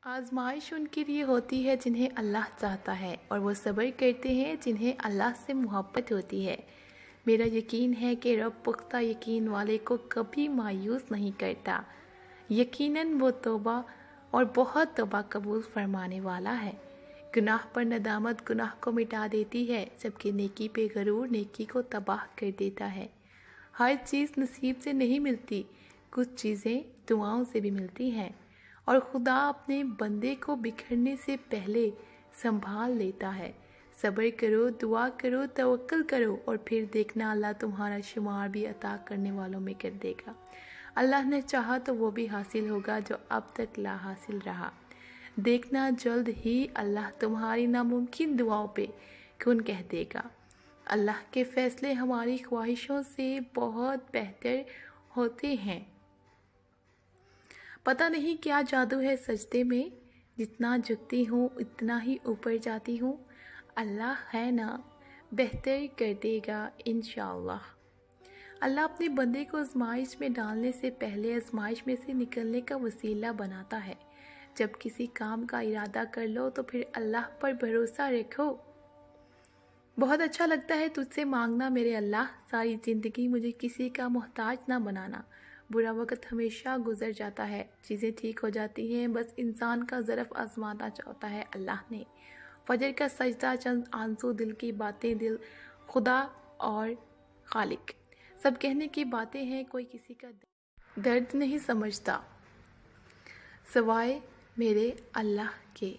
آزمائش ان کے لیے ہوتی ہے جنہیں اللہ چاہتا ہے، اور وہ صبر کرتے ہیں جنہیں اللہ سے محبت ہوتی ہے۔ میرا یقین ہے کہ رب پختہ یقین والے کو کبھی مایوس نہیں کرتا۔ یقیناً وہ توبہ اور بہت توبہ قبول فرمانے والا ہے۔ گناہ پر ندامت گناہ کو مٹا دیتی ہے، جبکہ نیکی پہ غرور نیکی کو تباہ کر دیتا ہے۔ ہر چیز نصیب سے نہیں ملتی، کچھ چیزیں دعاؤں سے بھی ملتی ہیں، اور خدا اپنے بندے کو بکھرنے سے پہلے سنبھال لیتا ہے۔ صبر کرو، دعا کرو، توکل کرو، اور پھر دیکھنا اللہ تمہارا شمار بھی عطا کرنے والوں میں کر دے گا۔ اللہ نے چاہا تو وہ بھی حاصل ہوگا جو اب تک لا حاصل رہا۔ دیکھنا جلد ہی اللہ تمہاری ناممکن دعاؤں پہ کن کہہ دے گا۔ اللہ کے فیصلے ہماری خواہشوں سے بہت بہتر ہوتے ہیں۔ پتہ نہیں کیا جادو ہے سجدے میں، جتنا جھکتی ہوں اتنا ہی اوپر جاتی ہوں۔ اللہ ہے نا، بہتر کر دے گا انشاءاللہ۔ اللہ اپنے بندے کو آزمائش میں ڈالنے سے پہلے آزمائش میں سے نکلنے کا وسیلہ بناتا ہے۔ جب کسی کام کا ارادہ کر لو تو پھر اللہ پر بھروسہ رکھو۔ بہت اچھا لگتا ہے تجھ سے مانگنا میرے اللہ، ساری زندگی مجھے کسی کا محتاج نہ بنانا۔ برا وقت ہمیشہ گزر جاتا ہے، چیزیں ٹھیک ہو جاتی ہیں، بس انسان کا ظرف آزمانا چاہتا ہے اللہ نے۔ فجر کا سجدہ، چند آنسو، دل کی باتیں، دل، خدا اور خالق، سب کہنے کی باتیں ہیں، کوئی کسی کا درد نہیں سمجھتا سوائے میرے اللہ کے۔